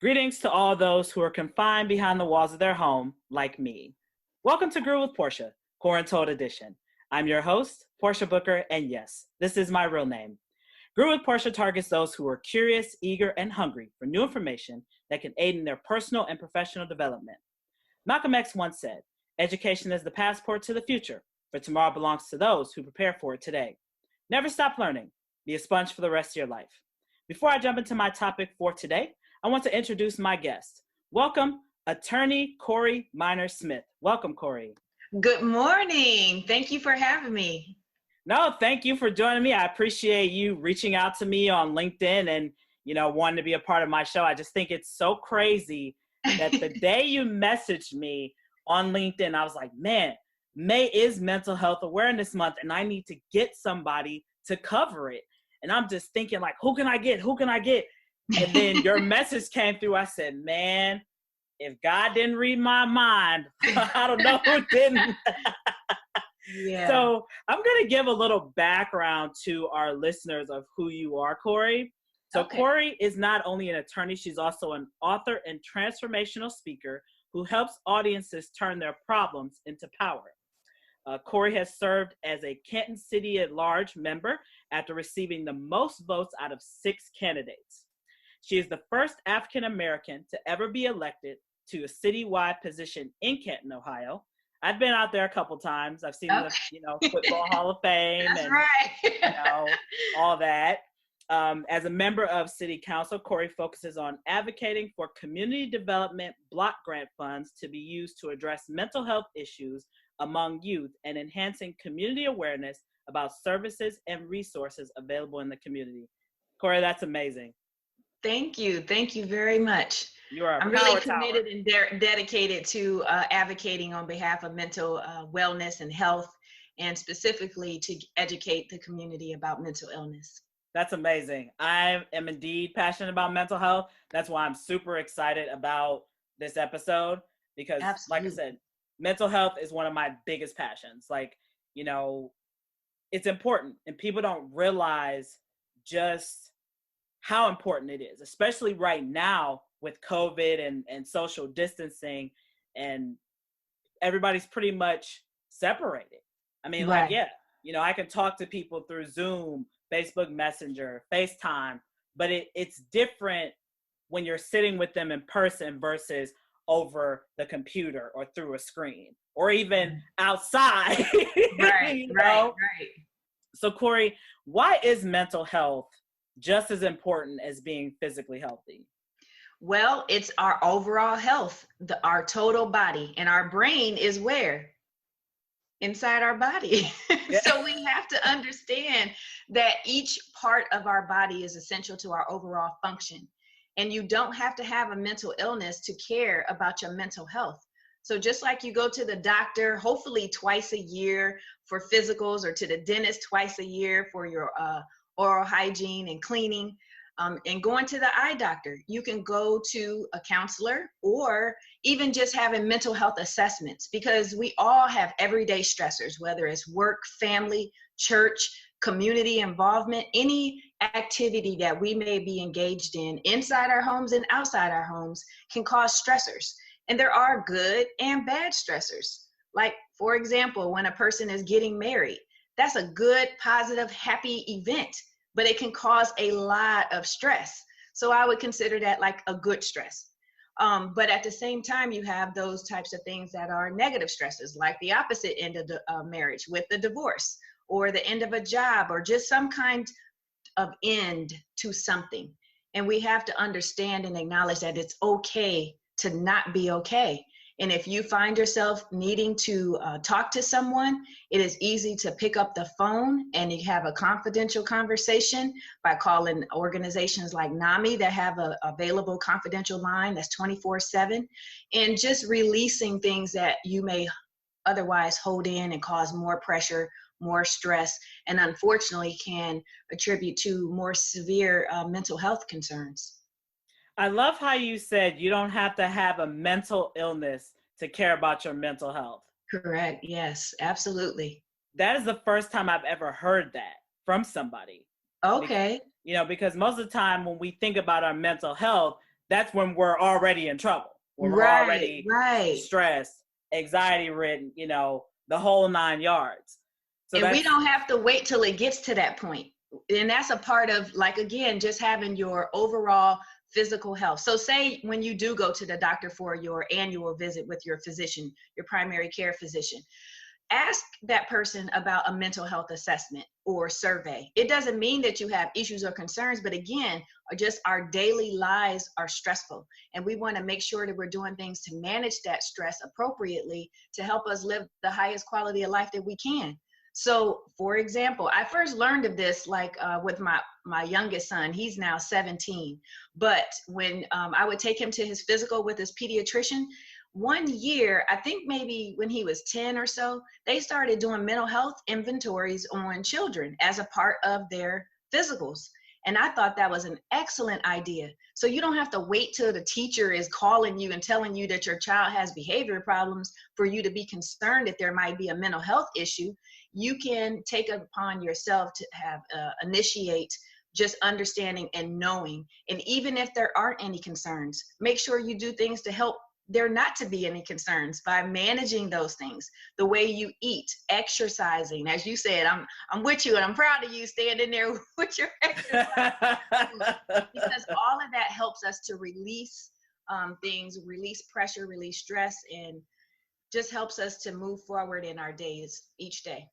Greetings to all those who are confined behind the walls of their home, like me. Welcome to Groove with Portia, QuaranTOLD edition. I'm your host, Portia Booker, and yes, this is my real name. Groove with Portia targets those who are curious, eager, and hungry for new information that can aid in their personal and professional development. Malcolm X once said, "Education is the passport to the future, for tomorrow belongs to those who prepare for it today." Never stop learning. Be a sponge for the rest of your life. Before I jump into my topic for today, I want to introduce my guest. Welcome, attorney Corey Minor-Smith. Welcome, Corey. Good morning. Thank you for having me. No, thank you for joining me. I appreciate you reaching out to me on LinkedIn and, wanting to be a part of my show. I just think it's so crazy that the day you messaged me on LinkedIn, I was like, man, May is Mental Health Awareness Month, and I need to get somebody to cover it. And I'm just thinking, like, who can I get? And then your message came through. I said, man, if God didn't read my mind, I don't know who didn't. Yeah. So I'm going to give a little background to our listeners of who you are, Corey. So Okay. Corey is not only an attorney, she's also an author and transformational speaker who helps audiences turn their problems into power. Corey has served as a Canton City at Large member after receiving the most votes out of 6 candidates. She is the first African-American to ever be elected to a citywide position in Canton, Ohio. I've been out there a couple times. I've seen the, Football Hall of Fame. That's and, right. all that. As a member of City Council, Corey focuses on advocating for community development block grant funds to be used to address mental health issues among youth and enhancing community awareness about services and resources available in the community. Corey, that's amazing. Thank you. Thank you very much. You are a I'm power really tower. committed and dedicated to advocating on behalf of mental wellness and health, and specifically to educate the community about mental illness. That's amazing. I am indeed passionate about mental health. That's why I'm super excited about this episode because, Absolutely. like I said, mental health is one of my biggest passions. It's important, and people don't realize just how important it is, especially right now with COVID and social distancing, and everybody's pretty much separated. I mean, Right. I can talk to people through Zoom, Facebook Messenger, FaceTime, but it's different when you're sitting with them in person versus over the computer or through a screen or even outside. Right. Right. So Corey, why is mental health just as important as being physically healthy? Well, it's our overall health, our total body, and our brain is where? Inside our body. Yeah. So we have to understand that each part of our body is essential to our overall function. And you don't have to have a mental illness to care about your mental health. So just like you go to the doctor, hopefully twice a year for physicals, or to the dentist twice a year for your oral hygiene and cleaning, and going to the eye doctor, you can go to a counselor, or even just having mental health assessments, because we all have everyday stressors, whether it's work, family, church, community involvement, any activity that we may be engaged in inside our homes and outside our homes can cause stressors. And there are good and bad stressors. Like, for example, when a person is getting married, that's a good, positive, happy event, but it can cause a lot of stress. So I would consider that like a good stress. But at the same time, you have those types of things that are negative stresses, like the opposite end of the marriage with the divorce, or the end of a job, or just some kind of end to something. And we have to understand and acknowledge that it's okay to not be okay. And if you find yourself needing to talk to someone, it is easy to pick up the phone and you have a confidential conversation by calling organizations like NAMI that have a available confidential line that's 24/7, and just releasing things that you may otherwise hold in and cause more pressure, more stress, and unfortunately can attribute to more severe mental health concerns. I love how you said you don't have to have a mental illness to care about your mental health. Correct. Yes, absolutely. That is the first time I've ever heard that from somebody. Okay. Because most of the time when we think about our mental health, that's when we're already in trouble. When we're already stressed, anxiety ridden, you know, the whole 9 yards. So and we don't have to wait till it gets to that point. And that's a part of, like, again, just having your overall physical health. So say when you do go to the doctor for your annual visit with your physician, your primary care physician, ask that person about a mental health assessment or survey. It doesn't mean that you have issues or concerns, but again, just our daily lives are stressful. And we want to make sure that we're doing things to manage that stress appropriately to help us live the highest quality of life that we can. So, for example, I first learned of this with my youngest son. He's now 17. But when I would take him to his physical with his pediatrician, one year, I think maybe when he was 10 or so, they started doing mental health inventories on children as a part of their physicals. And I thought that was an excellent idea. So you don't have to wait till the teacher is calling you and telling you that your child has behavior problems for you to be concerned that there might be a mental health issue. You can take it upon yourself to have initiate just understanding and knowing. And even if there aren't any concerns, make sure you do things to help there not to be any concerns by managing those things. The way you eat, exercising, as you said, I'm with you and I'm proud of you standing there with your exercise. Because all of that helps us to release things, release pressure, release stress, and just helps us to move forward in our days each day.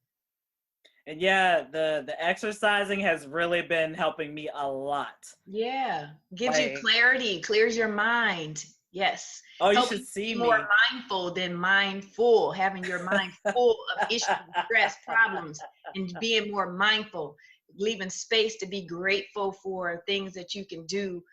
And yeah, the exercising has really been helping me a lot. Yeah, gives you clarity, clears your mind. Yes. Oh, you should see me. More mindful than mindful, having your mind full of issues, stress, problems, and being more mindful, leaving space to be grateful for things that you can do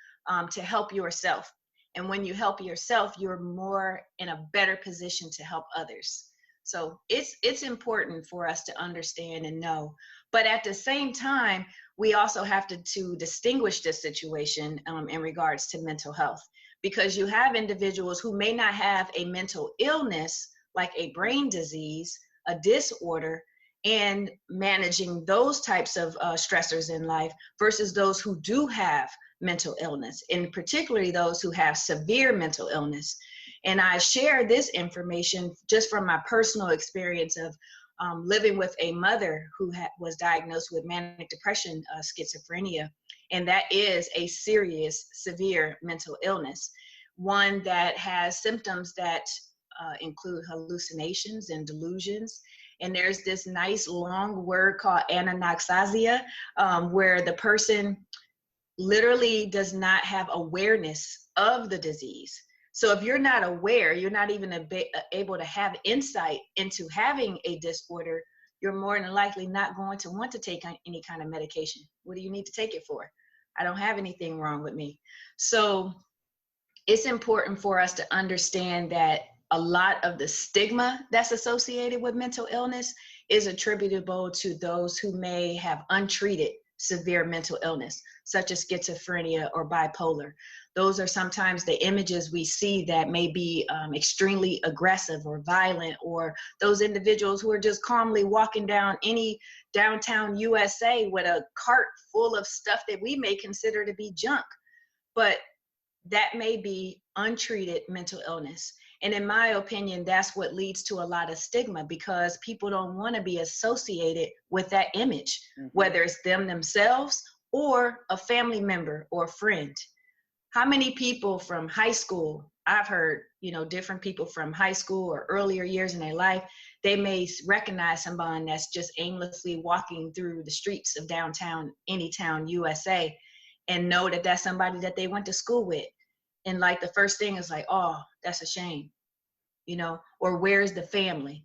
to help yourself. And when you help yourself, you're more in a better position to help others. So it's important for us to understand and know. But at the same time, we also have to distinguish this situation in regards to mental health. Because you have individuals who may not have a mental illness, like a brain disease, a disorder, and managing those types of stressors in life versus those who do have mental illness, and particularly those who have severe mental illness. And I share this information just from my personal experience of living with a mother who was diagnosed with manic depression, schizophrenia. And that is a serious, severe mental illness, one that has symptoms that include hallucinations and delusions. And there's this nice long word called anoxasia, where the person literally does not have awareness of the disease. So if you're not aware, you're not even able to have insight into having a disorder, you're more than likely not going to want to take any kind of medication. What do you need to take it for? I don't have anything wrong with me. So it's important for us to understand that a lot of the stigma that's associated with mental illness is attributable to those who may have untreated severe mental illness, such as schizophrenia or bipolar. Those are sometimes the images we see that may be extremely aggressive or violent, or those individuals who are just calmly walking down any downtown USA with a cart full of stuff that we may consider to be junk. But that may be untreated mental illness. And in my opinion, that's what leads to a lot of stigma, because people don't want to be associated with that image, whether it's them themselves or a family member or friend. How many people from high school, I've heard, different people from high school or earlier years in their life, they may recognize somebody that's just aimlessly walking through the streets of downtown, anytown, USA, and know that that's somebody that they went to school with. And like the first thing is like, oh, that's a shame, or where's the family?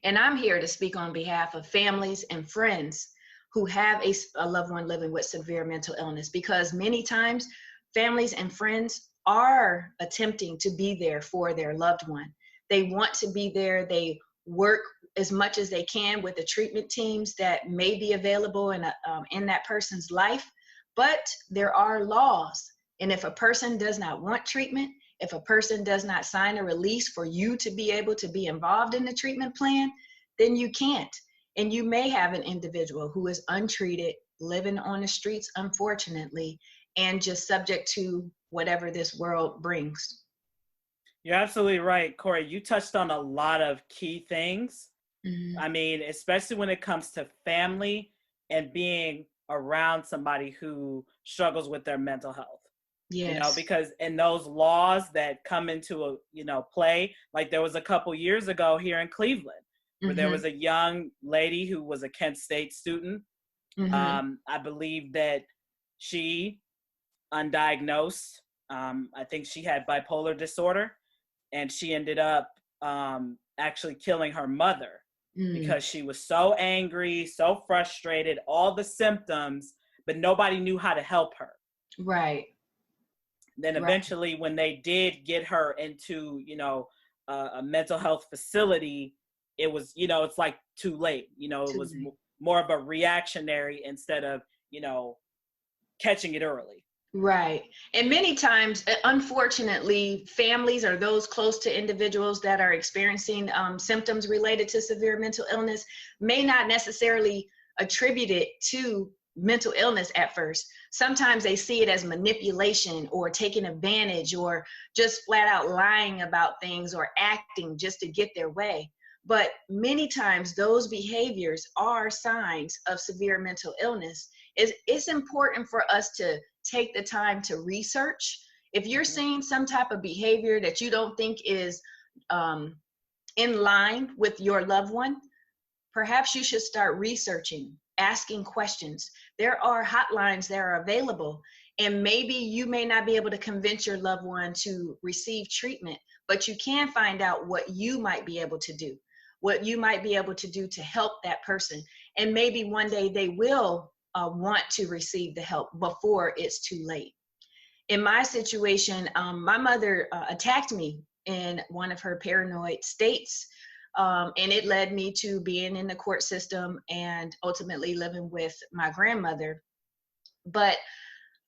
And I'm here to speak on behalf of families and friends who have a loved one living with severe mental illness, because many times families and friends are attempting to be there for their loved one. They want to be there. They work as much as they can with the treatment teams that may be available in that person's life. But there are laws. And if a person does not want treatment, if a person does not sign a release for you to be able to be involved in the treatment plan, then you can't. And you may have an individual who is untreated, living on the streets, unfortunately, and just subject to whatever this world brings. You're absolutely right, Corey. You touched on a lot of key things. Mm-hmm. I mean, especially when it comes to family and being around somebody who struggles with their mental health. Yes. Because in those laws that come into play, like there was a couple years ago here in Cleveland, where there was a young lady who was a Kent State student. I believe that she, undiagnosed, I think she had bipolar disorder, and she ended up actually killing her mother because she was so angry, so frustrated, all the symptoms, but nobody knew how to help her. Right. Then eventually when they did get her into, a mental health facility, it was, it's like too late. It was more of a reactionary instead of, catching it early. Right. And many times, unfortunately, families or those close to individuals that are experiencing symptoms related to severe mental illness may not necessarily attribute it to mental illness at first. Sometimes they see it as manipulation or taking advantage or just flat out lying about things or acting just to get their way. But many times those behaviors are signs of severe mental illness. It's important for us to take the time to research. If you're seeing some type of behavior that you don't think is in line with your loved one, perhaps you should start researching, asking questions. There are hotlines that are available, and maybe you may not be able to convince your loved one to receive treatment, but you can find out what you might be able to do, what you might be able to do to help that person. And maybe one day they will want to receive the help before it's too late. In my situation, my mother attacked me in one of her paranoid states, and it led me to being in the court system and ultimately living with my grandmother. But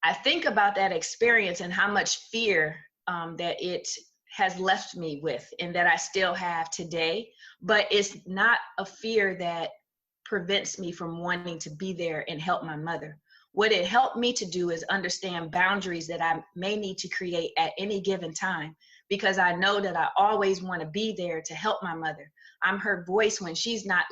I think about that experience and how much fear that it has left me with and that I still have today. But it's not a fear that prevents me from wanting to be there and help my mother. What it helped me to do is understand boundaries that I may need to create at any given time, because I know that I always want to be there to help my mother. I'm her voice when she's not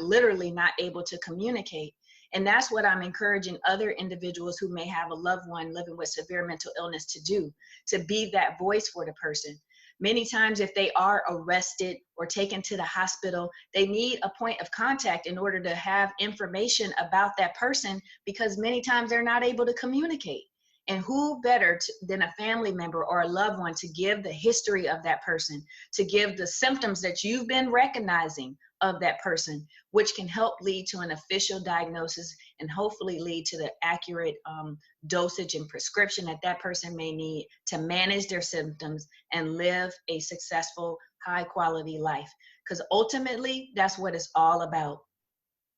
able to communicate. And that's what I'm encouraging other individuals who may have a loved one living with severe mental illness to do, to be that voice for the person. Many times if they are arrested or taken to the hospital, they need a point of contact in order to have information about that person, because many times they're not able to communicate. And who better than a family member or a loved one to give the history of that person, to give the symptoms that you've been recognizing of that person, which can help lead to an official diagnosis and hopefully lead to the accurate dosage and prescription that that person may need to manage their symptoms and live a successful, high quality life. Because ultimately, that's what it's all about.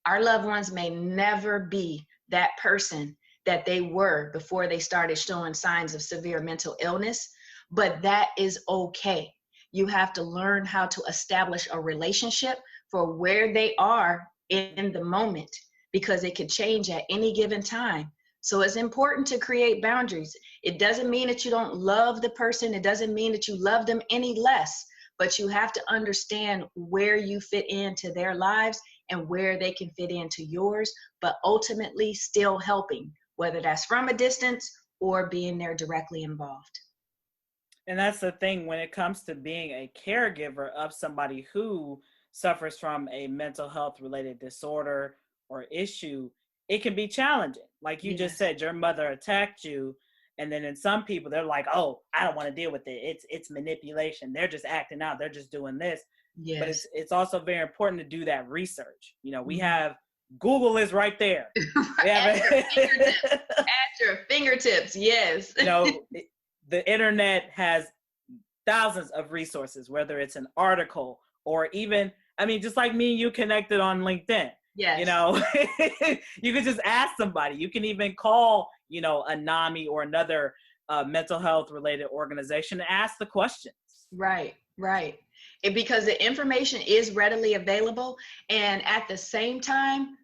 Our loved ones may never be that person that they were before they started showing signs of severe mental illness, but that is okay. You have to learn how to establish a relationship for where they are in the moment, because it could change at any given time. So it's important to create boundaries. It doesn't mean that you don't love the person. It doesn't mean that you love them any less, but you have to understand where you fit into their lives and where they can fit into yours, but ultimately still helping, whether that's from a distance or being there directly involved. And that's the thing when it comes to being a caregiver of somebody who suffers from a mental health related disorder or issue, it can be challenging. Like you just said, your mother attacked you. And then in some people, they're like, oh, I don't want to deal with it. It's manipulation. They're just acting out. They're just doing this. Yes. But it's also very important to do that research. We have Google is right there. At your fingertips, yes. The internet has thousands of resources, whether it's an article or even, just like me and you connected on LinkedIn. Yes. You could just ask somebody. You can even call, a NAMI or another mental health related organization and ask the questions. Right. Because the information is readily available. And at the same time,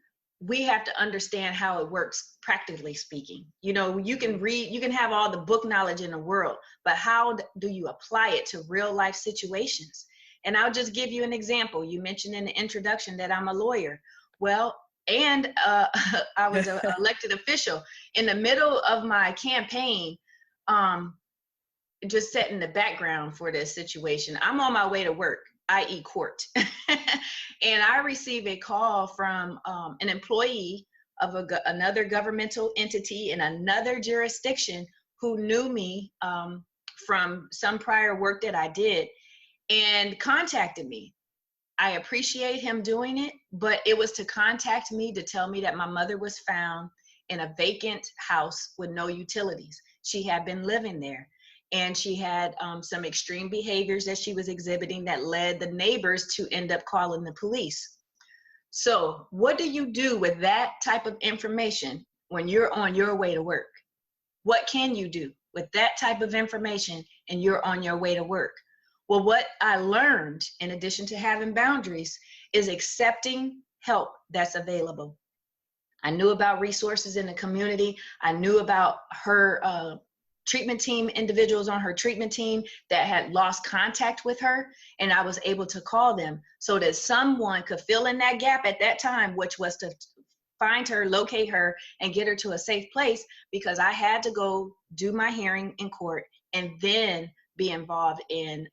we have to understand how it works, practically speaking. You know, you can read, you can have all the book knowledge in the world, but how do you apply it to real life situations? And I'll just give you an example. You mentioned in the introduction that I'm a lawyer. Well, and I was an elected official. In the middle of my campaign, just setting the background for this situation, I'm on my way to work, i.e. court. And I received a call from an employee of another governmental entity in another jurisdiction who knew me from some prior work that I did and contacted me. I appreciate him doing it, but it was to contact me to tell me that my mother was found in a vacant house with no utilities. She had been living there. And she had some extreme behaviors that she was exhibiting that led the neighbors to end up calling the police. So what do you do with that type of information when you're on your way to work? What can you do with that type of information and you're on your way to work? Well, what I learned, in addition to having boundaries, is accepting help that's available. I knew about resources in the community. I knew about her treatment team, individuals on her treatment team that had lost contact with her, and I was able to call them so that someone could fill in that gap at that time, which was to find her, locate her, and get her to a safe place, because I had to go do my hearing in court and then be involved in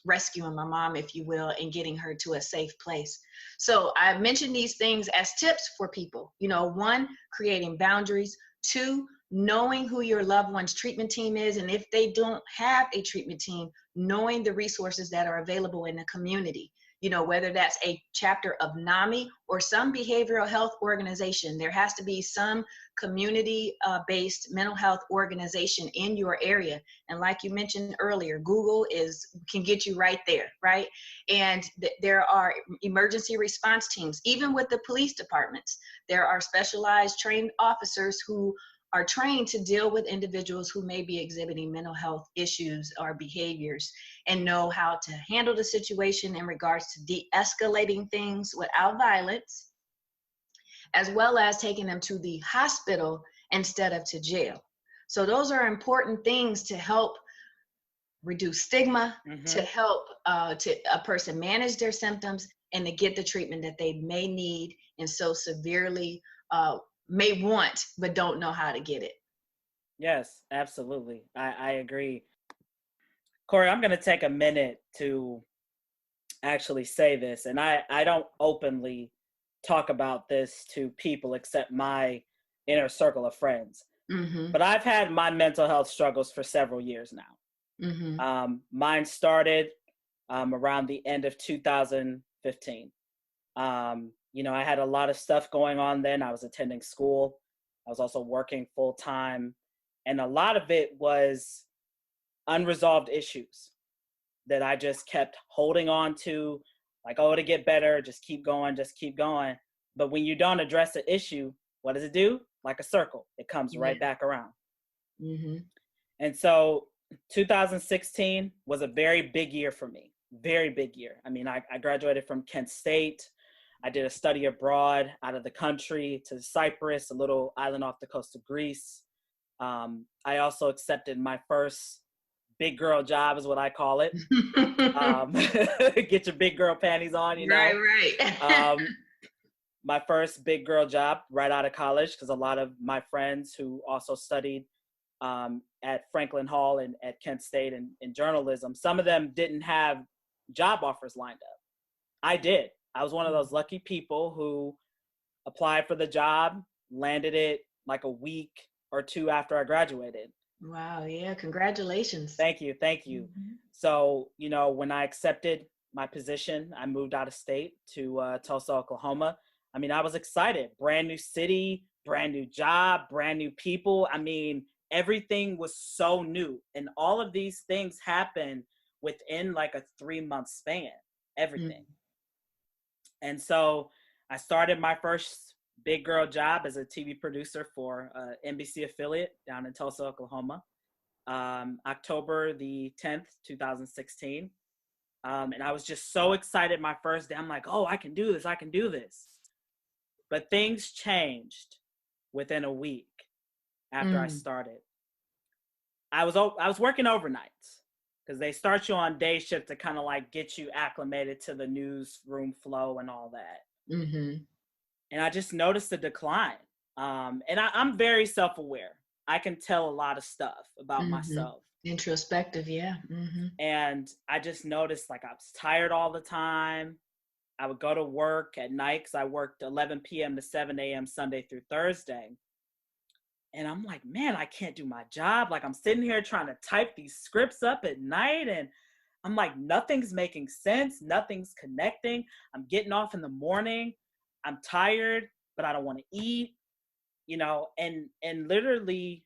rescuing my mom, if you will, and getting her to a safe place. So I mentioned these things as tips for people. You know, 1, creating boundaries. 2, knowing who your loved one's treatment team is, and if they don't have a treatment team, knowing the resources that are available in the community. You know, whether that's a chapter of NAMI or some behavioral health organization, there has to be some community-based mental health organization in your area. And like you mentioned earlier, Google can get you right there, right? And there are emergency response teams, even with the police departments. There are specialized trained officers who are trained to deal with individuals who may be exhibiting mental health issues or behaviors, and know how to handle the situation in regards to de-escalating things without violence, as well as taking them to the hospital instead of to jail. So those are important things to help reduce stigma, to help to a person manage their symptoms, and to get the treatment that they may need and so severely may want, but don't know how to get it. Yes, absolutely. I agree. Corey, I'm going to take a minute to actually say this, and I don't openly talk about this to people except my inner circle of friends. But I've had my mental health struggles for several years now. Mine started around the end of 2015. You know, I had a lot of stuff going on then. I was attending school. I was also working full time. And a lot of it was unresolved issues that I just kept holding on to, like, oh, to get better, just keep going, just keep going. But when you don't address the issue, what does it do? Like a circle, it comes right back around. And so 2016 was a very big year for me, very big year. I mean, I graduated from Kent State. I did a study abroad out of the country to Cyprus, a little island off the coast of Greece. I also accepted my first big girl job, is what I call it. Get your big girl panties on, you know. Right. My first big girl job right out of college, because a lot of my friends who also studied at Franklin Hall and at Kent State in journalism, some of them didn't have job offers lined up. I did. I was one of those lucky people who applied for the job, landed it like a week or 2 after I graduated. Wow. Yeah. Congratulations. Thank you. Thank you. So, you know, when I accepted my position, I moved out of state to Tulsa, Oklahoma. I mean, I was excited. Brand new city, brand new job, brand new people. I mean, everything was so new. And all of these things happened within like a 3-month span, everything. And so I started my first big girl job as a TV producer for NBC affiliate down in Tulsa, Oklahoma, October the 10th, 2016. And I was just so excited my first day. I'm like, oh, I can do this. I can do this. But things changed within a week after I started. I was working overnights because they start you on day shift to kind of like get you acclimated to the newsroom flow and all that. Mm-hmm. And I just noticed a decline. And I'm very self-aware. I can tell a lot of stuff about myself. Introspective, yeah. Mm-hmm. And I just noticed like I was tired all the time. I would go to work at night because I worked 11 p.m. to 7 a.m. Sunday through Thursday. And I'm like, man, I can't do my job. Like I'm sitting here trying to type these scripts up at night. And I'm like, nothing's making sense. Nothing's connecting. I'm getting off in the morning. I'm tired, but I don't want to eat, you know, and literally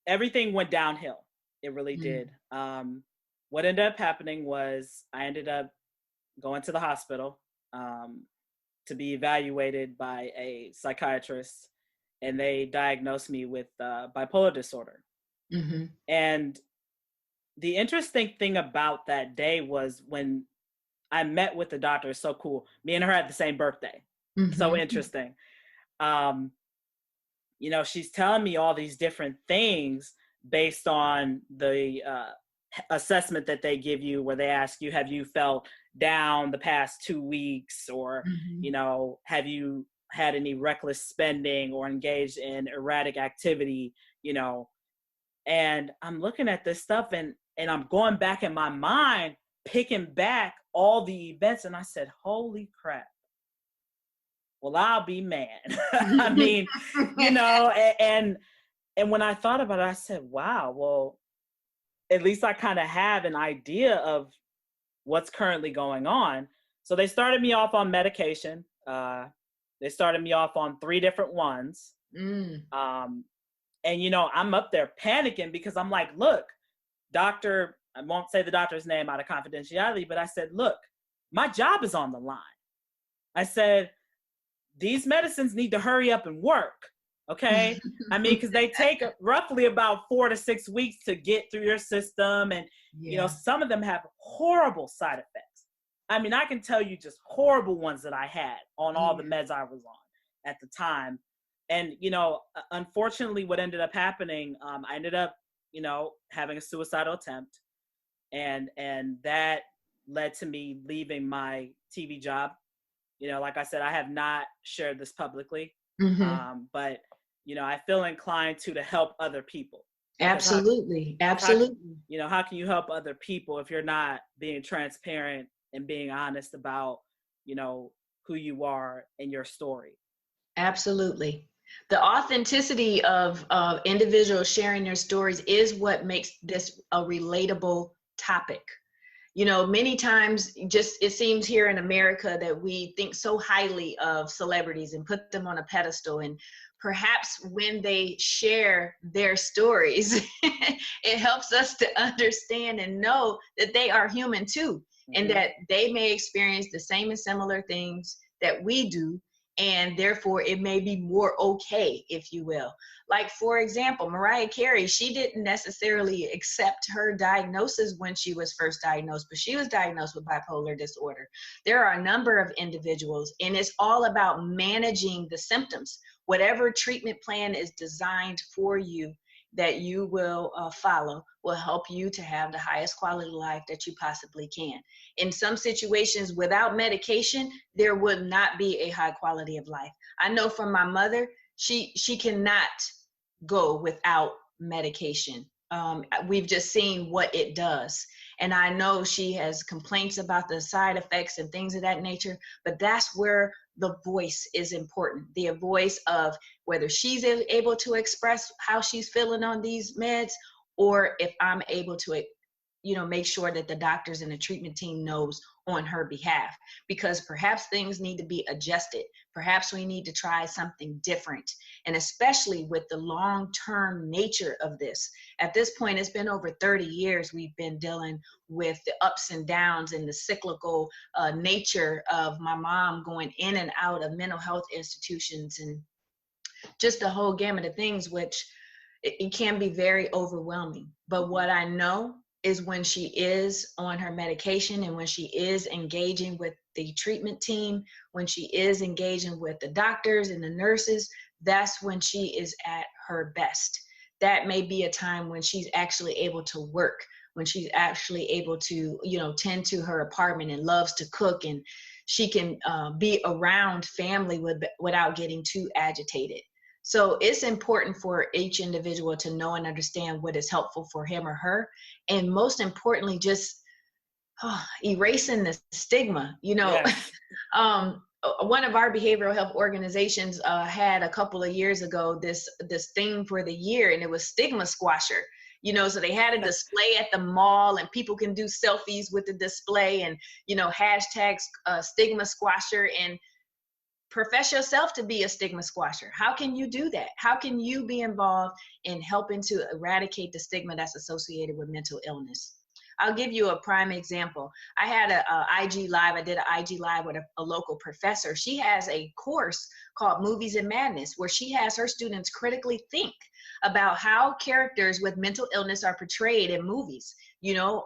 everything went downhill. It really did. What ended up happening was I ended up going to the hospital to be evaluated by a psychiatrist, and they diagnosed me with bipolar disorder. Mm-hmm. And the interesting thing about that day was when I met with the doctor. It's so cool. Me and her had the same birthday. Mm-hmm. So interesting. You know, she's telling me all these different things based on the assessment that they give you, where they ask you, have you felt down the past 2 weeks? Or, you know, have you had any reckless spending or engaged in erratic activity, you know? And I'm looking at this stuff and I'm going back in my mind, picking back all the events. And I said, holy crap. Well, I'll be man. I mean, you know, and when I thought about it, I said, wow, well, at least I kind of have an idea of what's currently going on. So they started me off on medication. They started me off on 3 different ones. And, you know, I'm up there panicking because I'm like, look, doctor, I won't say the doctor's name out of confidentiality, but I said, look, my job is on the line. I said, these medicines need to hurry up and work. Okay. I mean, because they take roughly about 4 to 6 weeks to get through your system. And, you know, some of them have horrible side effects. I mean, I can tell you just horrible ones that I had on all the meds I was on at the time. And, you know, unfortunately, what ended up happening, I ended up, you know, having a suicidal attempt. And that led to me leaving my TV job. You know, like I said, I have not shared this publicly, but, you know, I feel inclined to help other people. Absolutely. You know, how can you help other people if you're not being transparent and being honest about, you know, who you are and your story? Absolutely. The authenticity of individuals sharing their stories is what makes this a relatable topic. You know, many times just it seems here in America that we think so highly of celebrities and put them on a pedestal. And perhaps when they share their stories, it helps us to understand and know that they are human too, and that they may experience the same and similar things that we do. And therefore it may be more okay, if you will. Like, for example, Mariah Carey, she didn't necessarily accept her diagnosis when she was first diagnosed, but she was diagnosed with bipolar disorder. There are a number of individuals, and it's all about managing the symptoms. Whatever treatment plan is designed for you that you will follow will help you to have the highest quality of life that you possibly can. In some situations, without medication, there would not be a high quality of life. I know from my mother, she cannot go without medication. We've just seen what it does. And I know she has complaints about the side effects and things of that nature, but that's where the voice is important. The voice of whether she's able to express how she's feeling on these meds, or if I'm able to, you know, make sure that the doctors and the treatment team knows on her behalf, because perhaps things need to be adjusted. Perhaps we need to try something different. And especially with the long-term nature of this. At this point, it's been over 30 years we've been dealing with the ups and downs and the cyclical nature of my mom going in and out of mental health institutions and just the whole gamut of things, which it can be very overwhelming. But what I know is when she is on her medication and when she is engaging with the treatment team, when she is engaging with the doctors and the nurses, that's when she is at her best. That may be a time when she's actually able to work, when she's actually able to, tend to her apartment and loves to cook, and she can be around family without getting too agitated. So it's important for each individual to know and understand what is helpful for him or her. And most importantly, just erasing the stigma. Yes. One of our behavioral health organizations had a couple of years ago this theme for the year, and it was stigma squasher. So they had a display at the mall, and people can do selfies with the display, and hashtags stigma squasher, and profess yourself to be a stigma squasher. How can you do that? How can you be involved in helping to eradicate the stigma that's associated with mental illness? I'll give you a prime example. I had a IG Live. I did an IG Live with a local professor. She has a course called Movies and Madness, where she has her students critically think about how characters with mental illness are portrayed in movies.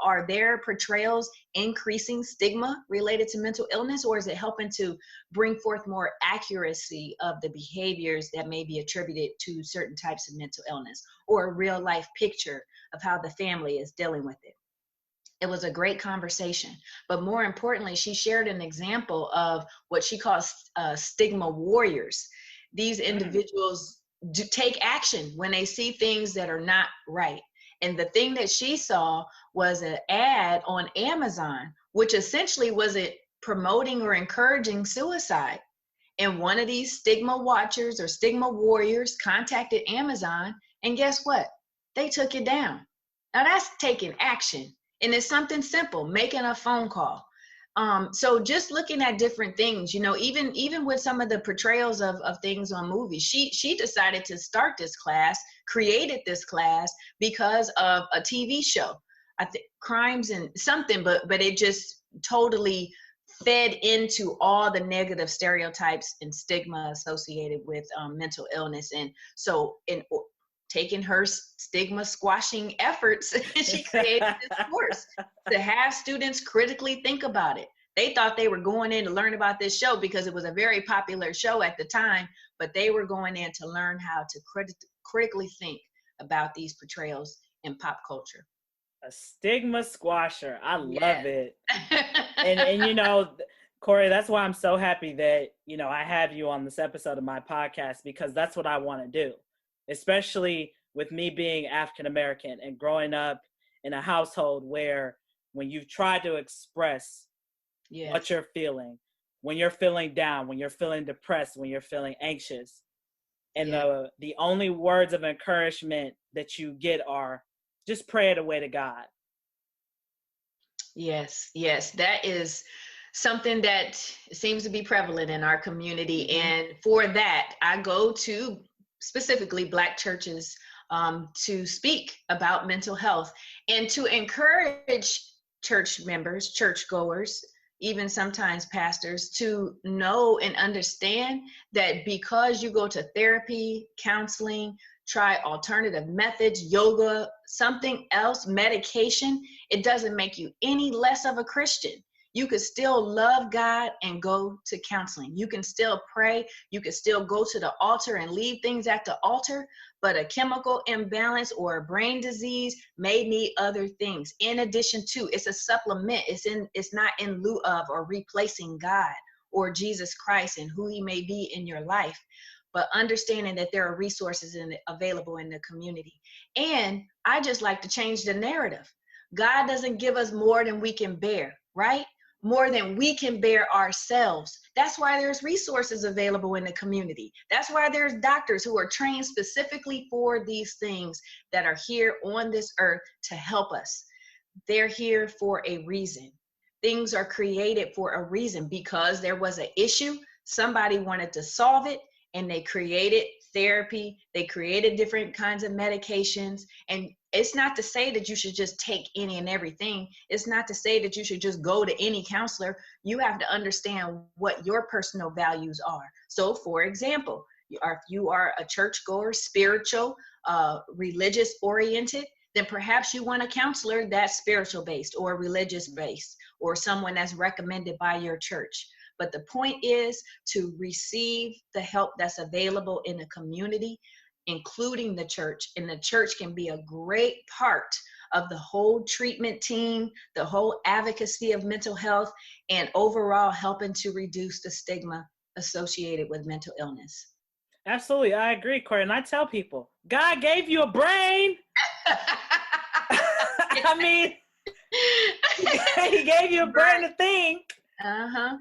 Are their portrayals increasing stigma related to mental illness, or is it helping to bring forth more accuracy of the behaviors that may be attributed to certain types of mental illness, or a real life picture of how the family is dealing with it? It was a great conversation, but more importantly, she shared an example of what she calls stigma warriors. These individuals do take action when they see things that are not right. And the thing that she saw was an ad on Amazon, which essentially wasn't promoting or encouraging suicide. And one of these stigma watchers or stigma warriors contacted Amazon, and guess what? They took it down. Now that's taking action. And it's something simple, making a phone call. So just looking at different things, even with some of the portrayals of things on movies, she decided to start this class, created this class because of a TV show. I think Crimes and something, but it just totally fed into all the negative stereotypes and stigma associated with mental illness. And so taking her stigma squashing efforts, she created this course to have students critically think about it. They thought they were going in to learn about this show because it was a very popular show at the time, but they were going in to learn how to critically think about these portrayals in pop culture. A stigma squasher. I love Yes. it. And Corey, that's why I'm so happy that, I have you on this episode of my podcast, because that's what I want to do. Especially with me being African-American and growing up in a household where when you've tried to express what you're feeling, when you're feeling down, when you're feeling depressed, when you're feeling anxious, and the only words of encouragement that you get are just pray it away to God. Yes, that is something that seems to be prevalent in our community. Mm-hmm. And for that, I go to specifically Black churches to speak about mental health and to encourage church members, churchgoers, even sometimes pastors, to know and understand that because you go to therapy, counseling, try alternative methods, yoga, something else, medication, it doesn't make you any less of a Christian. You could still love God and go to counseling. You can still pray. You can still go to the altar and leave things at the altar, but a chemical imbalance or a brain disease may need other things. In addition to, it's a supplement. It's not in lieu of or replacing God or Jesus Christ and who he may be in your life, but understanding that there are resources available in the community. And I just like to change the narrative. God doesn't give us more than we can bear, right? More than we can bear ourselves. That's why there's resources available in the community. That's why there's doctors who are trained specifically for these things that are here on this earth to help us. They're here for a reason. Things are created for a reason because there was an issue. Somebody wanted to solve it, and they created therapy. They created different kinds of medications. And it's not to say that you should just take any and everything. It's not to say that you should just go to any counselor. You have to understand what your personal values are. So, for example, if you are a churchgoer, spiritual, religious oriented, then perhaps you want a counselor that's spiritual based or religious based, or someone that's recommended by your church. But the point is to receive the help that's available in the community, including the church. And the church can be a great part of the whole treatment team, the whole advocacy of mental health, and overall helping to reduce the stigma associated with mental illness. Absolutely. I agree, Corey. And I tell people, God gave you a brain. I mean, he gave you a brain to think. Uh-huh.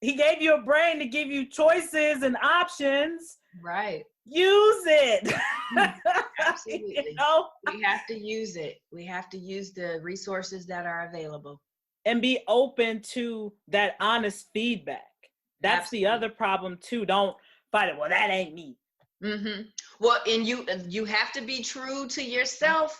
He gave you a brain to give you choices and options. Right. Use it. Absolutely. You know? We have to use it. We have to use the resources that are available. And be open to that honest feedback. That's Absolutely. the other problem too. Don't fight it. Well, that ain't me. Mm-hmm. Well, and you have to be true to yourself,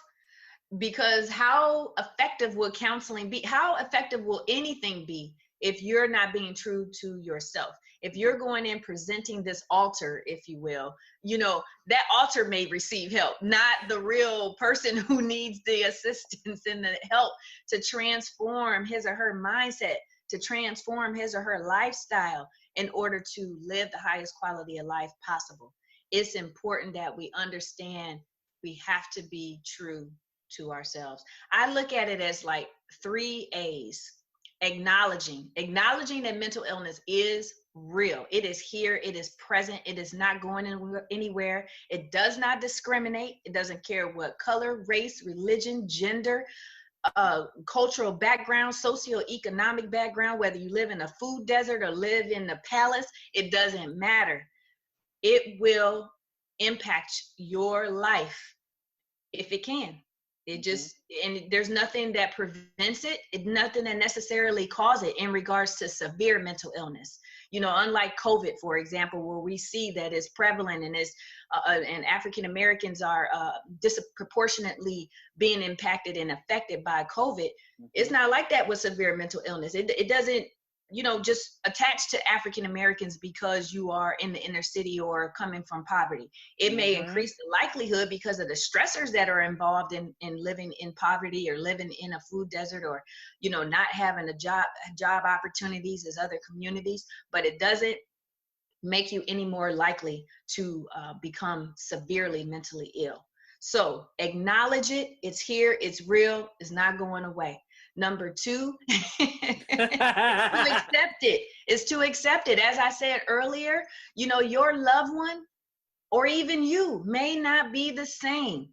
because how effective will counseling be? How effective will anything be if you're not being true to yourself? If you're going in presenting this altar, if you will, you know, that altar may receive help, not the real person who needs the assistance and the help to transform his or her mindset, to transform his or her lifestyle in order to live the highest quality of life possible. It's important that we understand we have to be true to ourselves. I look at it as like 3 A's. Acknowledging that mental illness is real. It is here. It is present. It is not going anywhere. It does not discriminate. It doesn't care what color, race, religion, gender, cultural background, socioeconomic background, whether you live in a food desert or live in the palace, it doesn't matter. It will impact your life if it can. It just, and there's nothing that prevents it. It's nothing that necessarily causes it in regards to severe mental illness. You know, unlike COVID, for example, where we see that it's prevalent and is, and African Americans are disproportionately being impacted and affected by COVID. It's not like that with severe mental illness. It doesn't, you know, just attach to African Americans because you are in the inner city or coming from poverty. It may increase the likelihood because of the stressors that are involved in living in poverty or living in a food desert, or, you know, not having a job opportunities as other communities, but it doesn't make you any more likely to become severely mentally ill. So acknowledge it. It's here. It's real. It's not going away. Number 2, to accept it. Is to accept it. As I said earlier, you know, your loved one or even you may not be the same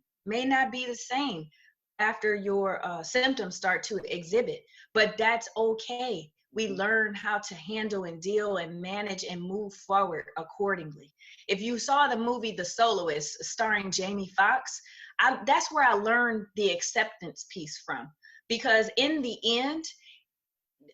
after your symptoms start to exhibit, but that's okay. We learn how to handle and deal and manage and move forward accordingly. If you saw the movie The Soloist starring Jamie Foxx, that's where I learned the acceptance piece from. Because in the end,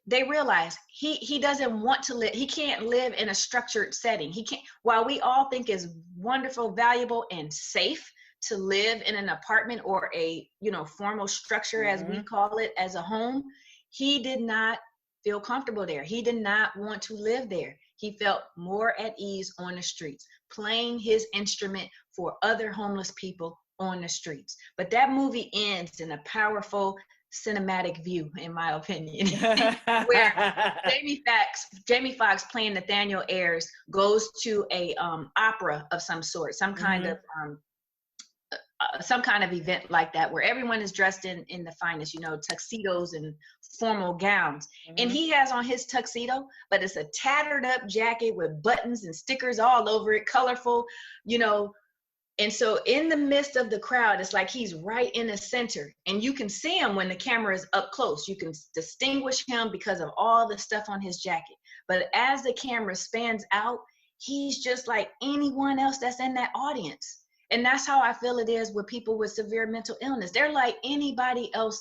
they realize he doesn't want to live. He can't live in a structured setting. He can't. While we all think is wonderful, valuable, and safe to live in an apartment or a, you know, formal structure, as we call it, as a home, he did not feel comfortable there. He did not want to live there. He felt more at ease on the streets, playing his instrument for other homeless people on the streets. But that movie ends in a powerful cinematic view, in my opinion, where Jamie Foxx playing Nathaniel Ayres goes to a opera of some sort, some kind of event like that, where everyone is dressed in the finest, you know, tuxedos and formal gowns. And he has on his tuxedo, but it's a tattered up jacket with buttons and stickers all over it, colorful, you know. And so in the midst of the crowd, it's like he's right in the center, and you can see him when the camera is up close. You can distinguish him because of all the stuff on his jacket. But as the camera spans out, he's just like anyone else that's in that audience. And that's how I feel it is with people with severe mental illness. They're like anybody else,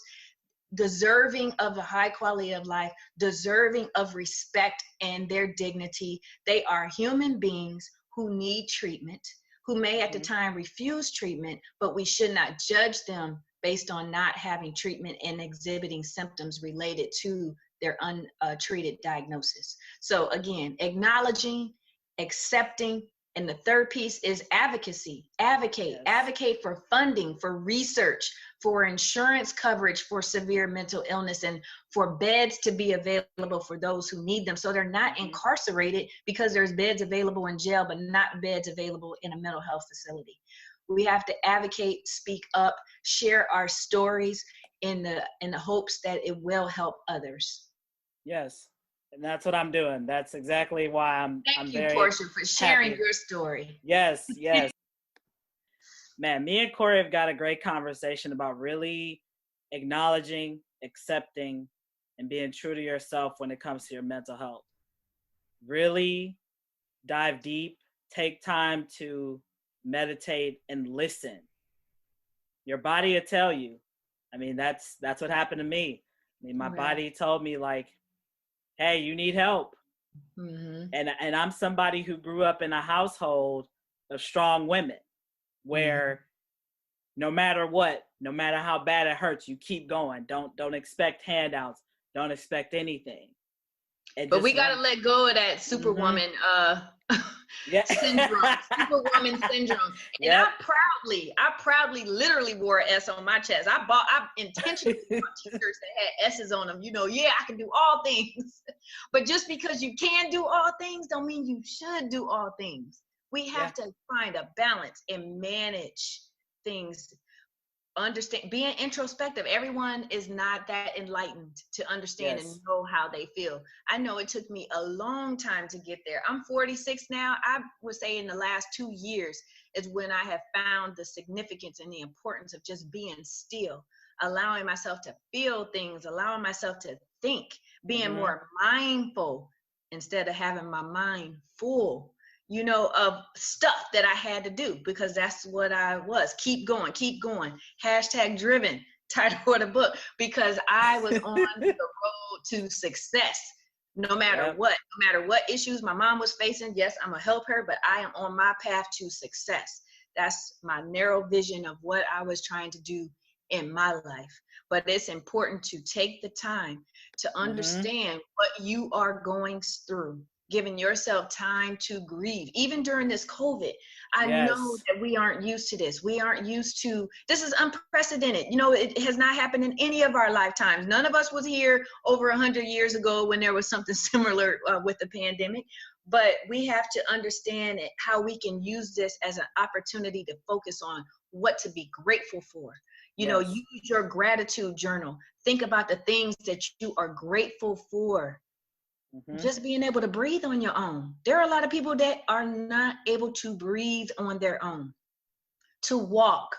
deserving of a high quality of life, deserving of respect and their dignity. They are human beings who need treatment, who may at the time refuse treatment, but we should not judge them based on not having treatment and exhibiting symptoms related to their untreated diagnosis. So again, acknowledging, accepting, And the third piece is advocacy. Advocate for funding, for research, for insurance coverage for severe mental illness, and for beds to be available for those who need them. So they're not incarcerated because there's beds available in jail, but not beds available in a mental health facility. We have to advocate, speak up, share our stories in the hopes that it will help others. Yes. And that's what I'm doing. That's exactly why I'm Thank you, very Portia, for sharing happy. your story. Yes, yes. Man, me and Corey have got a great conversation about really acknowledging, accepting, and being true to yourself when it comes to your mental health. Really dive deep, take time to meditate and listen. Your body will tell you. I mean, that's what happened to me. I mean, my body told me, like, hey, you need help. And I'm somebody who grew up in a household of strong women where no matter what, no matter how bad it hurts, you keep going. Don't expect handouts. Don't expect anything. But we got to let go of that superwoman syndrome, superwoman syndrome. And I proudly literally wore an S on my chest. I intentionally bought t-shirts that had S's on them. You know, I can do all things. But just because you can do all things don't mean you should do all things. We have to find a balance and manage things. Understand, being introspective. Everyone is not that enlightened to understand and know how they feel. I know it took me a long time to get there. I'm 46 now. I would say in the last 2 years is when I have found the significance and the importance of just being still, allowing myself to feel things, allowing myself to think, being more mindful instead of having my mind full, you know, of stuff that I had to do, because that's what I was. Keep going. #driven, title of the book, because I was on the road to success. No matter what issues my mom was facing, yes, I'm gonna help her, but I am on my path to success. That's my narrow vision of what I was trying to do in my life. But it's important to take the time to understand what you are going through, giving yourself time to grieve. Even during this COVID, I know that we aren't used to this. This is unprecedented. You know, it has not happened in any of our lifetimes. None of us was here over 100 years ago when there was something similar with the pandemic. But we have to understand how we can use this as an opportunity to focus on what to be grateful for. You know, use your gratitude journal. Think about the things that you are grateful for. Just being able to breathe on your own. There are a lot of people that are not able to breathe on their own. To walk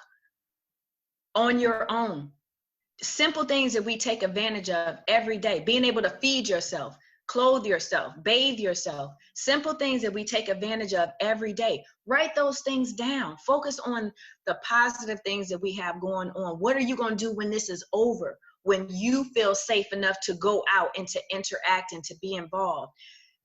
on your own. Simple things that we take advantage of every day. Being able to feed yourself, clothe yourself, bathe yourself. Simple things that we take advantage of every day. Write those things down. Focus on the positive things that we have going on. What are you going to do when this is over? When you feel safe enough to go out and to interact and to be involved.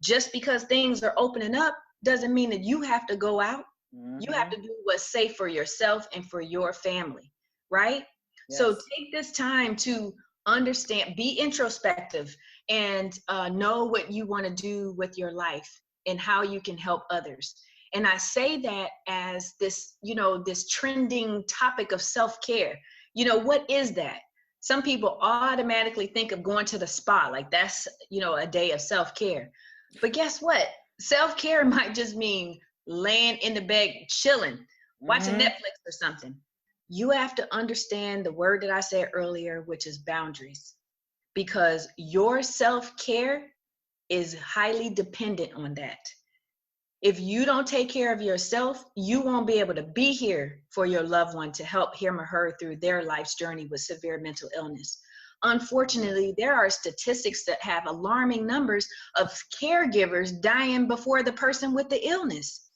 Just because things are opening up doesn't mean that you have to go out. You have to do what's safe for yourself and for your family, right? So take this time to understand, be introspective, and know what you want to do with your life and how you can help others. And I say that as this, you know, this trending topic of self-care. You know, what is that? Some people automatically think of going to the spa, like that's, you know, a day of self-care. But guess what? Self-care might just mean laying in the bed, chilling, watching Netflix or something. You have to understand the word that I said earlier, which is boundaries, because your self-care is highly dependent on that. If you don't take care of yourself, you won't be able to be here for your loved one to help him or her through their life's journey with severe mental illness. Unfortunately, there are statistics that have alarming numbers of caregivers dying before the person with the illness.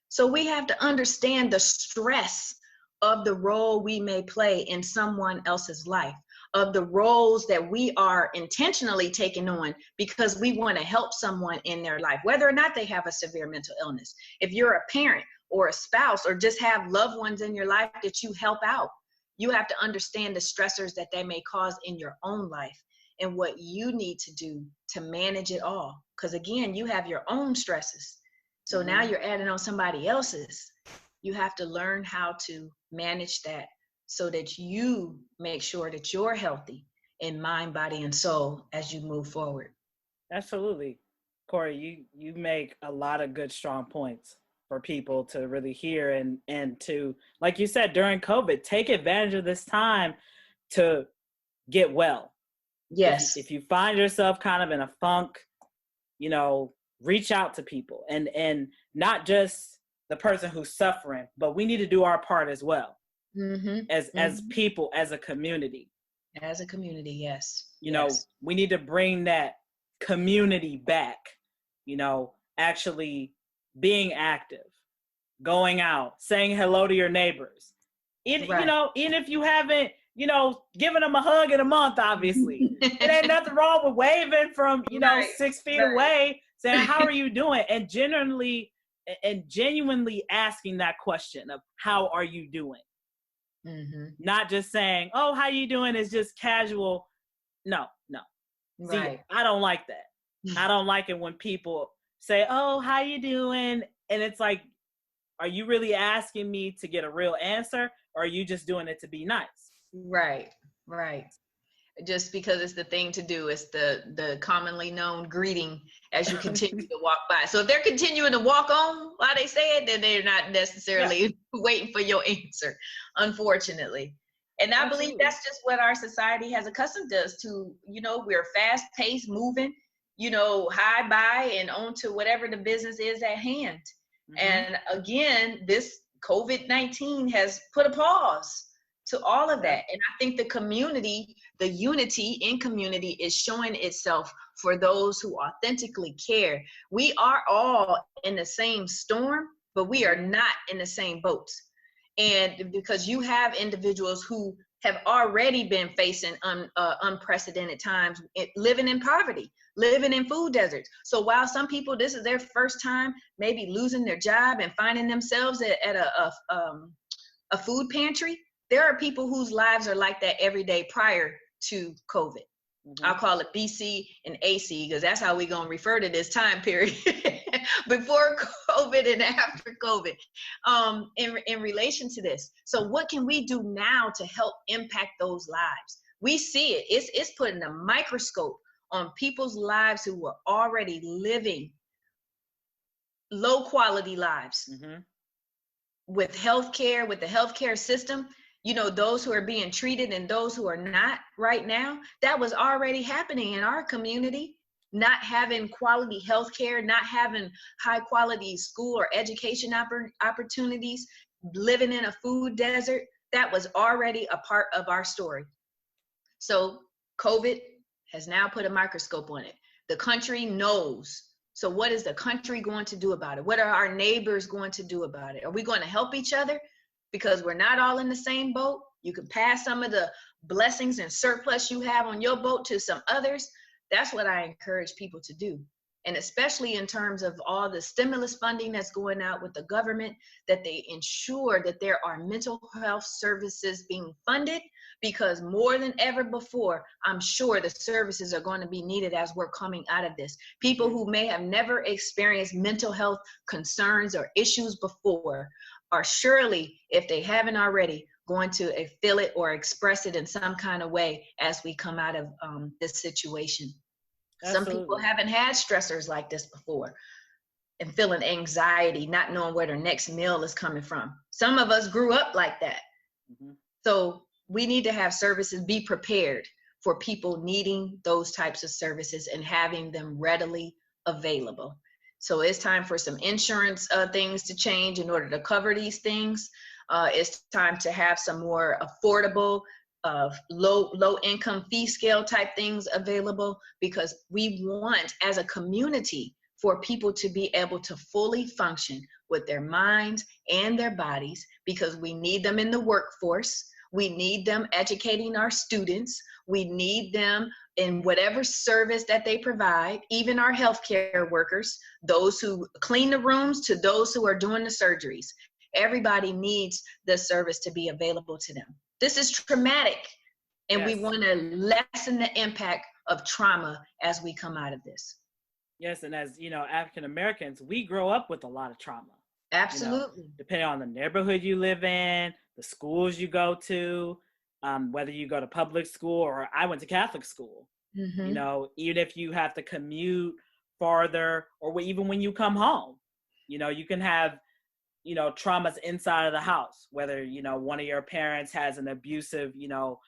So we have to understand the stress of the role we may play in someone else's life, of the roles that we are intentionally taking on because we want to help someone in their life, whether or not they have a severe mental illness. If you're a parent or a spouse or just have loved ones in your life that you help out, you have to understand the stressors that they may cause in your own life and what you need to do to manage it all. Because again, you have your own stresses. So now you're adding on somebody else's. You have to learn how to manage that so that you make sure that you're healthy in mind, body, and soul as you move forward. Absolutely. Corey, you make a lot of good, strong points for people to really hear and to, like you said, during COVID, take advantage of this time to get well. Yes. If you find yourself kind of in a funk, you know, reach out to people and not just the person who's suffering, but we need to do our part as well. As people, as a community. As a community, yes. You know, we need to bring that community back, you know, actually being active, going out, saying hello to your neighbors. You know, even if you haven't, you know, giving them a hug in a month, obviously. It ain't nothing wrong with waving from, you know, 6 feet away, saying, how are you doing? And genuinely asking that question of how are you doing? Not just saying, oh, how you doing is just casual. No. See, I don't like that. I don't like it when people say, oh, how you doing? And it's like, are you really asking me to get a real answer, or are you just doing it to be nice? Right. Just because it's the thing to do. It's the commonly known greeting as you continue to walk by. So if they're continuing to walk on while they say it, then they're not necessarily waiting for your answer, unfortunately. And I believe that's just what our society has accustomed us to. You know, we're fast paced, moving, you know, high by and on to whatever the business is at hand. And again, this COVID-19 has put a pause to all of that. And I think the community, the unity in community is showing itself for those who authentically care. We are all in the same storm, but we are not in the same boats. And because you have individuals who have already been facing unprecedented times, living in poverty, living in food deserts. So while some people, this is their first time maybe losing their job and finding themselves at a food pantry, there are people whose lives are like that every day prior to COVID. I'll call it BC and AC because that's how we're going to refer to this time period before COVID and after COVID in relation to this. So what can we do now to help impact those lives? We see it. It's putting a microscope on people's lives who were already living low quality lives with healthcare, with the healthcare system. You know, those who are being treated and those who are not right now, that was already happening in our community. Not having quality healthcare, not having high quality school or education opportunities, living in a food desert, that was already a part of our story. So COVID has now put a microscope on it. The country knows. So what is the country going to do about it? What are our neighbors going to do about it? Are we going to help each other? Because we're not all in the same boat. You can pass some of the blessings and surplus you have on your boat to some others. That's what I encourage people to do. And especially in terms of all the stimulus funding that's going out with the government, that they ensure that there are mental health services being funded, because more than ever before, I'm sure the services are going to be needed as we're coming out of this. People who may have never experienced mental health concerns or issues before are surely, if they haven't already, going to feel it or express it in some kind of way as we come out of this situation. Absolutely. Some people haven't had stressors like this before and feeling anxiety, not knowing where their next meal is coming from. Some of us grew up like that. So we need to have services, be prepared for people needing those types of services and having them readily available. So it's time for some insurance things to change in order to cover these things. It's time to have some more affordable, low income fee scale type things available, because we want as a community for people to be able to fully function with their minds and their bodies, because we need them in the workforce. We need them educating our students. We need them in whatever service that they provide, even our healthcare workers, those who clean the rooms to those who are doing the surgeries. Everybody needs the service to be available to them. This is traumatic, and we want to lessen the impact of trauma as we come out of this. Yes, and as you know, African Americans, we grow up with a lot of trauma. You know, Absolutely. depending on the neighborhood you live in, the schools you go to, whether you go to public school or I went to Catholic school. You Mm-hmm. know, even if you have to commute farther, or even when you come home, you know, you can have, you know, traumas inside of the house, whether, you know, one of your parents has an abusive, you know,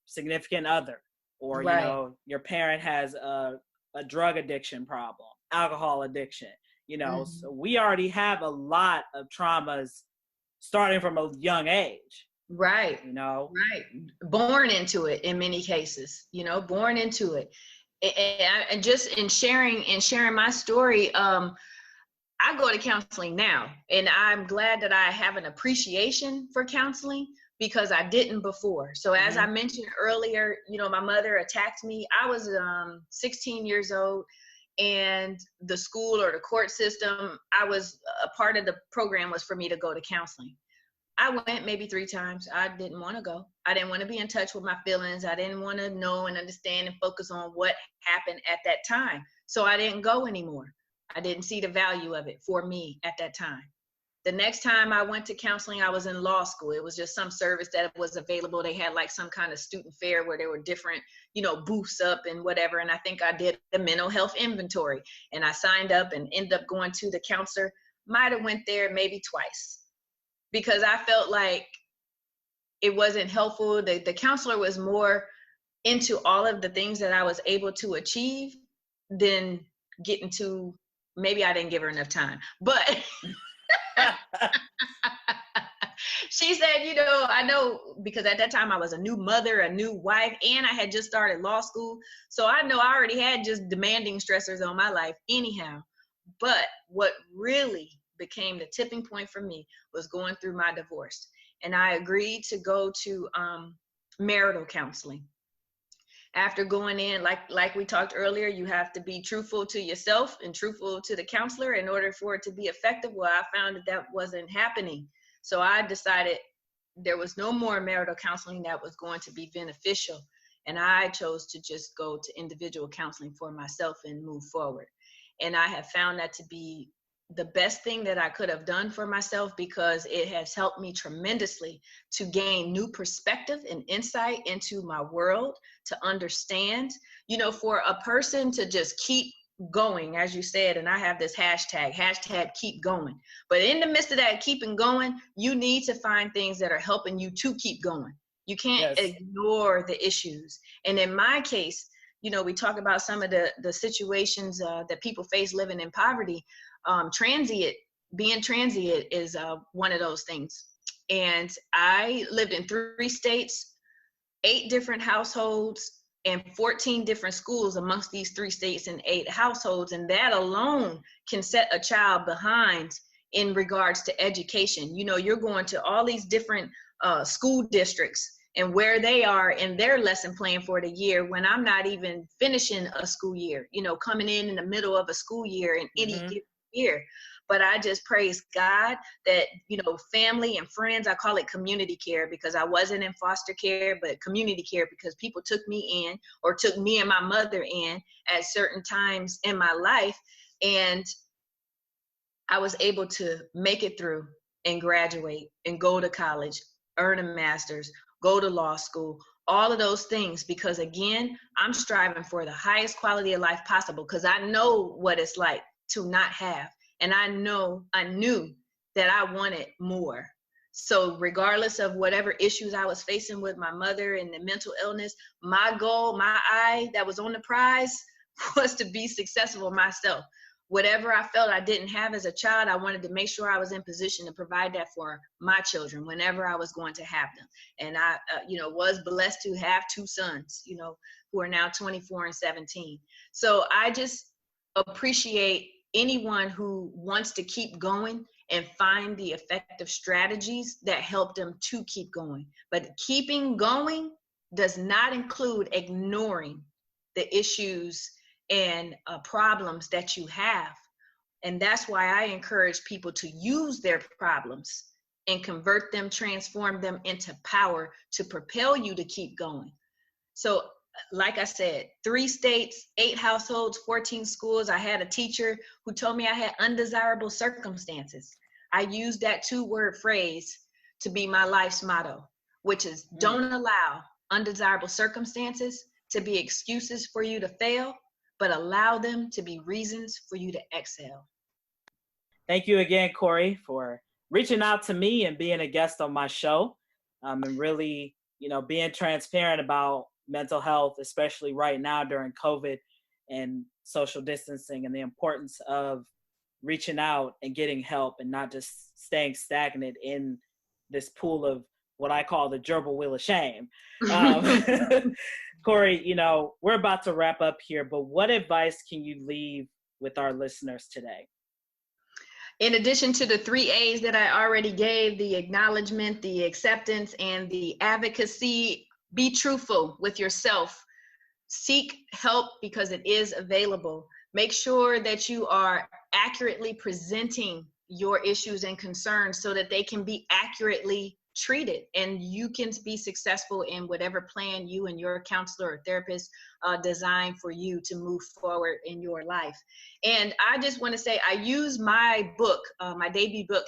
significant other, or, you Right. know, your parent has a drug addiction problem, alcohol addiction, you know, Mm-hmm. so we already have a lot of traumas starting from a young age, Right. you know. Right. Born into it in many cases, born into it. And just in sharing my story, I go to counseling now, and I'm glad that I have an appreciation for counseling because I didn't before. So as I Mm-hmm. mentioned earlier, my mother attacked me. I was 16 years old, and the school or the court system, I was a part of the program was for me to go to counseling. I went maybe 3 times. I didn't want to go. I didn't want to be in touch with my feelings. I didn't want to know and understand and focus on what happened at that time. So I didn't go anymore. I didn't see the value of it for me at that time. The next time I went to counseling, I was in law school. It was just some service that was available. They had like some kind of student fair where there were different, booths up and whatever. And I think I did the mental health inventory, and I signed up and ended up going to the counselor. Might have went there maybe twice because I felt like it wasn't helpful. The counselor was more into all of the things that I was able to achieve than getting to, maybe I didn't give her enough time, but she said, I know, because at that time I was a new mother, a new wife, and I had just started law school. So I know I already had just demanding stressors on my life anyhow. But what really became the tipping point for me was going through my divorce. And I agreed to go to marital counseling. After going in, like we talked earlier, you have to be truthful to yourself and truthful to the counselor in order for it to be effective. Well, I found that wasn't happening. So I decided there was no more marital counseling that was going to be beneficial. And I chose to just go to individual counseling for myself and move forward. And I have found that to be the best thing that I could have done for myself, because it has helped me tremendously to gain new perspective and insight into my world, to understand, for a person to just keep going, as you said, and I have this hashtag keep going. But in the midst of that keeping going, you need to find things that are helping you to keep going. You can't Yes. ignore the issues. And in my case, we talk about some of the situations that people face living in poverty. Being transient is one of those things. And I lived in 3 states, 8 different households, and 14 different schools amongst these 3 states and 8 households. And that alone can set a child behind in regards to education. You're going to all these different school districts and where they are in their lesson plan for the year when I'm not even finishing a school year, coming in the middle of a school year in any Mm-hmm. given year. But I just praise God that, family and friends, I call it community care because I wasn't in foster care, but community care because people took me in or took me and my mother in at certain times in my life. And I was able to make it through and graduate and go to college, earn a master's, go to law school, all of those things, because again, I'm striving for the highest quality of life possible because I know what it's like to not have. And I knew that I wanted more. So regardless of whatever issues I was facing with my mother and the mental illness, my goal, my eye that was on the prize was to be successful myself. Whatever I felt I didn't have as a child, I wanted to make sure I was in position to provide that for my children whenever I was going to have them. And I, was blessed to have 2 sons, who are now 24 and 17. So I just appreciate anyone who wants to keep going and find the effective strategies that help them to keep going. But keeping going does not include ignoring the issues and problems that you have. And that's why I encourage people to use their problems and convert them, transform them into power to propel you to keep going. So like I said, 3 states, 8 households, 14 schools. I had a teacher who told me I had undesirable circumstances. I used that 2-word phrase to be my life's motto, which is don't allow undesirable circumstances to be excuses for you to fail, but allow them to be reasons for you to excel. Thank you again, Corey, for reaching out to me and being a guest on my show, and really, being transparent about mental health, especially right now during COVID and social distancing, and the importance of reaching out and getting help and not just staying stagnant in this pool of what I call the gerbil wheel of shame. Corey, we're about to wrap up here, but what advice can you leave with our listeners today? In addition to the 3 A's that I already gave, the acknowledgement, the acceptance, and the advocacy, be truthful with yourself. Seek help because it is available. Make sure that you are accurately presenting your issues and concerns so that they can be accurately treated and you can be successful in whatever plan you and your counselor or therapist design for you to move forward in your life. And I just want to say, I use my book, my debut book,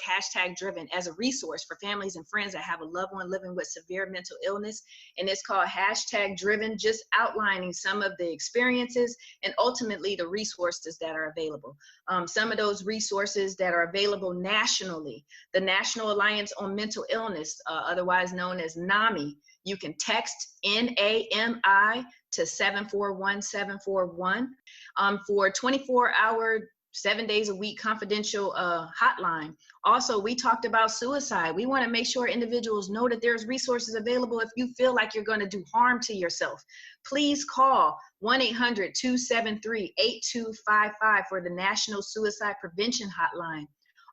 #Driven, as a resource for families and friends that have a loved one living with severe mental illness. And it's called #Driven, just outlining some of the experiences and ultimately the resources that are available. Some of those resources that are available nationally, the National Alliance on Mental Illness, otherwise known as NAMI. You can text NAMI to 741-741 for 24-hour, 7 days a week confidential hotline. Also, we talked about suicide. We want to make sure individuals know that there's resources available if you feel like you're going to do harm to yourself. Please call 1-800-273-8255 for the National Suicide Prevention Hotline.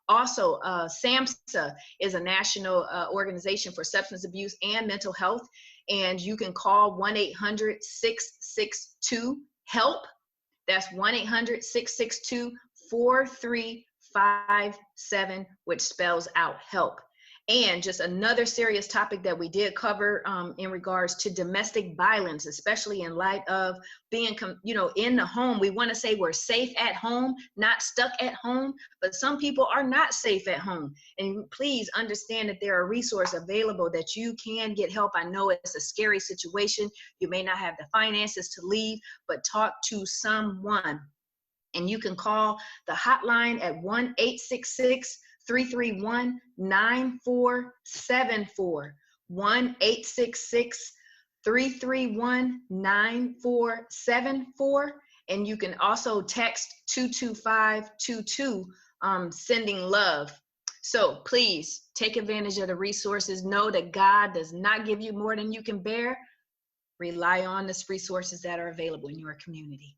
Also, SAMHSA is a national organization for substance abuse and mental health, and you can call 1-800-662-HELP. That's 1-800-662-4357, which spells out help. And just another serious topic that we did cover in regards to domestic violence, especially in light of being, in the home. We want to say we're safe at home, not stuck at home, but some people are not safe at home. And please understand that there are resources available that you can get help. I know it's a scary situation. You may not have the finances to leave, but talk to someone. And you can call the hotline at 1-866-331-9474, 1-866-331-9474. And you can also text 22522, sending love. So please take advantage of the resources. Know that God does not give you more than you can bear. Rely on the resources that are available in your community.